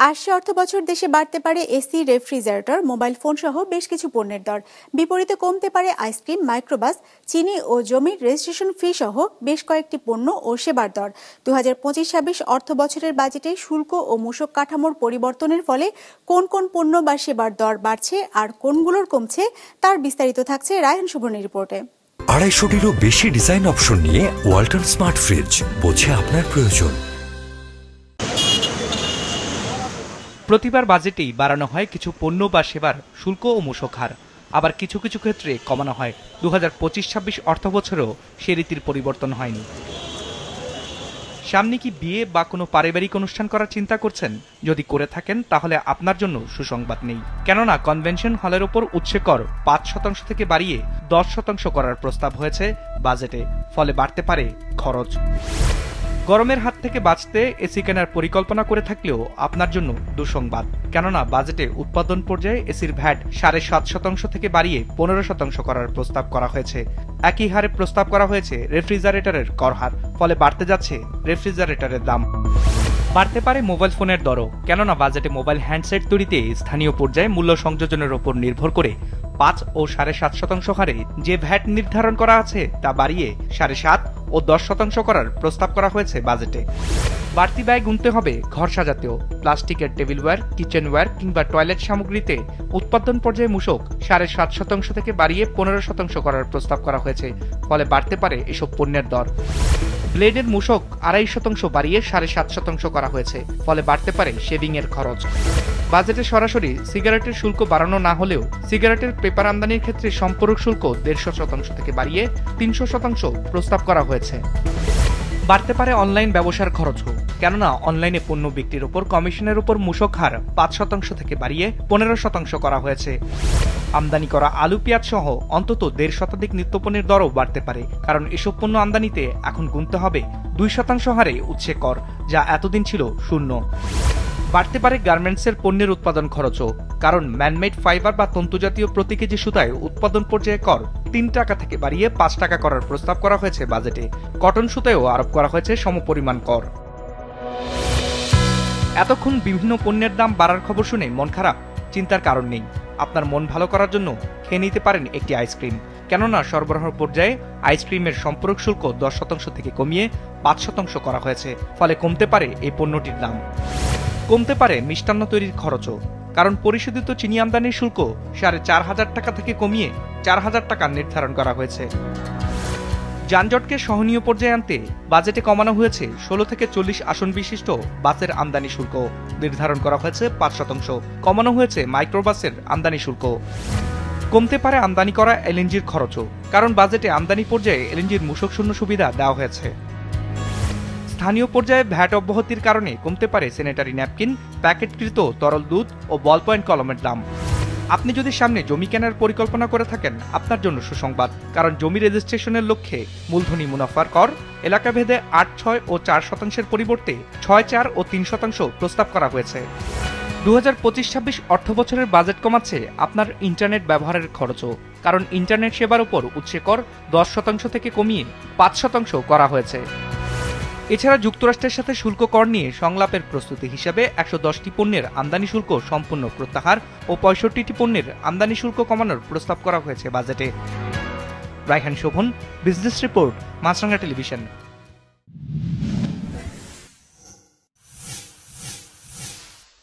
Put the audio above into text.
আসছে অর্থবছর দেশে বাড়তে পারে এসি, রেফ্রিজারেটর, মোবাইল ফোন সহ বেশ কিছু পণ্যের দর। বিপরীতে কমতে পারে আইসক্রিম, মাইক্রোবাস, চিনি ও জমির রেজিস্ট্রেশন ফি সহ বেশ কয়েকটি পণ্য ও সেবার দর। 2025-26 অর্থ বছরের বাজেটে শুল্ক ও মূসক কাঠামোর পরিবর্তনের ফলে কোন কোন পণ্য বা সেবার দর বাড়ছে আর কোনগুলোর কমছে তার বিস্তারিত থাকছে রায়হান শুভনের রিপোর্টে। 250-টিরও বেশি ডিজাইন অপশন নিয়ে ওয়ালটন স্মার্ট ফ্রিজ, বোঝে আপনার প্রয়োজন। প্রতিবার বাজেটেই বাড়ানো হয় কিছু পণ্য বা সেবার শুল্ক ও মূসক হার, আবার কিছু কিছু ক্ষেত্রে কমানো হয়। 2025-26 অর্থ বছরেও সে রীতির পরিবর্তন হয়নি। সামনে কি বিয়ে বা কোনো পারিবারিক অনুষ্ঠান করার চিন্তা করছেন? যদি করে থাকেন তাহলে আপনার জন্য সুসংবাদ নেই, কেননা কনভেনশন হলের ওপর উৎসে কর 5% থেকে বাড়িয়ে 10% করার প্রস্তাব হয়েছে বাজেটে। ফলে বাড়তে পারে খরচ। গরমের হাত থেকে বাঁচতে এসি কেনার পরিকল্পনা করে থাকলেও আপনার জন্য দুঃসংবাদ, কেননা বাজেটে উৎপাদন পর্যায়ে এসির ভ্যাট 7.5% থেকে বাড়িয়ে 15% করার প্রস্তাব করা হয়েছে। একই হারে প্রস্তাব করা হয়েছে রেফ্রিজারেটরের কর হার। ফলে বাড়তে যাচ্ছে রেফ্রিজারেটরের দাম। বাড়তে পারে মোবাইল ফোনের দরও, কেননা বাজেটে মোবাইল হ্যান্ডসেট তৈরিতে স্থানীয় পর্যায়ে মূল্য সংযোজনের ওপর নির্ভর করে 5 ও 7.5% হারে যে ভ্যাট নির্ধারণ করা আছে তা বাড়িয়ে 7.5 ও 10% করার প্রস্তাব করা হয়েছে বাজেটে। বাড়তি ব্যয় গুনতে হবে ঘর সাজাতেও। প্লাস্টিকের টেবিলওয়্যার, কিচেনওয়্যার কিংবা টয়লেট সামগ্রীতে উৎপাদন পর্যায়ে মূসক 7.5% থেকে বাড়িয়ে 15% করার প্রস্তাব করা হয়েছে। ফলে বাড়তে পারে এসব পণ্যের দর। ব্লেডের মূসক 2.5% বাড়িয়ে 7.5% করা হয়েছে। ফলে বাড়তে পারে শেভিং এর খরচ। বাজেটে সরাসরি সিগারেটের শুল্ক বাড়ানো না হলেও সিগারেটের পেপার আমদানির ক্ষেত্রে সম্পূরক শুল্ক 150% থেকে বাড়িয়ে 300% প্রস্তাব করা হয়েছে। বাড়তে পারে অনলাইন ব্যবসার খরচও, কেননা অনলাইনে পণ্য বিক্রির উপর কমিশনের উপর মূসক হার 5% থেকে বাড়িয়ে 15% করা হয়েছে। আমদানি করা আলু, পেঁয়াজ সহ অন্তত 1.5 শতাধিক নিত্যপণ্যের দরও বাড়তে পারে, কারণ এসব পণ্য আমদানিতে এখন গুনতে হবে 2% হারে উৎসে কর, যা এতদিন ছিল 0। বাড়তে পারে গার্মেন্টসের পণ্যের উৎপাদন খরচও, কারণ ম্যানমেড ফাইবার বা তন্তুজাতীয় প্রতি কেজি সুতায় উৎপাদন পর্যায়ে কর 3 টাকা থেকে বাড়িয়ে 5 টাকা করার প্রস্তাব করা হয়েছে বাজেটে। কটন সুতায়ও আরোপ করা হয়েছে সমপরিমাণ কর। এতক্ষণ বিভিন্ন পণ্যের দাম বাড়ার খবর শুনে মন খারাপ? চিন্তার কারণ নেই। আপনার মন ভালো করার জন্য খেয়ে নিতে পারেন একটি আইসক্রিম, কেননা সরবরাহ পর্যায়ে আইসক্রিমের সম্পূরক শুল্ক 10% থেকে কমিয়ে 5% করা হয়েছে। ফলে কমতে পারে এই পণ্যটির দাম। কমতে পারে মিষ্টান্ন তৈরির খরচও, কারণ পরিশোধিত চিনি আমদানির শুল্ক 4,500 টাকা থেকে কমিয়ে 4,000 টাকা নির্ধারণ করা হয়েছে। যানজটকে সহনীয় পর্যায়ে আনতে বাজেটে কমানো হয়েছে 16 থেকে 40 আসন বিশিষ্ট বাসের আমদানি শুল্ক, নির্ধারণ করা হয়েছে 5%। কমানো হয়েছে মাইক্রোবাসের আমদানি শুল্ক। কমতে পারে আমদানি করা এলএনজির খরচও, কারণ বাজেটে আমদানি পর্যায়ে এলএনজির মূসক শূন্য সুবিধা দেওয়া হয়েছে। স্থানীয় পর্যায়ে ভ্যাট অব্যাহতির কারণে কমতে পারে স্যানিটারি ন্যাপকিন, প্যাকেটকৃত তরল দুধ ও বল পয়েন্ট কলমের দাম। আপনি যদি সামনে জমি কেনার পরিকল্পনা করে থাকেন, আপনার জন্য সুসংবাদ, কারণ জমি রেজিস্ট্রেশনের লক্ষ্যে মূলধনী মুনাফার কর এলাকাভেদে 8, 6 ও 4% পরিবর্তে 6, 4 ও 3% প্রস্তাব করা হয়েছে। 2025-26 অর্থ বছরের বাজেট কমাচ্ছে আপনার ইন্টারনেট ব্যবহারের খরচও, কারণ ইন্টারনেট সেবার উপর উৎসে কর 10% থেকে কমিয়ে 5% করা হয়েছে। এছাড়া যুক্তরাষ্ট্রের সাথে শুল্ক কর নিয়ে সংলাপের প্রস্তুতি হিসেবে 110টি পণ্যের আমদানি শুল্ক সম্পূর্ণ প্রত্যাহার ও 65টি পণ্যের আমদানি শুল্ক কমানোর প্রস্তাব করা হয়েছে বাজেটে। রায়হান শোভন, বিজনেস রিপোর্ট, মাছরাঙা টেলিভিশন।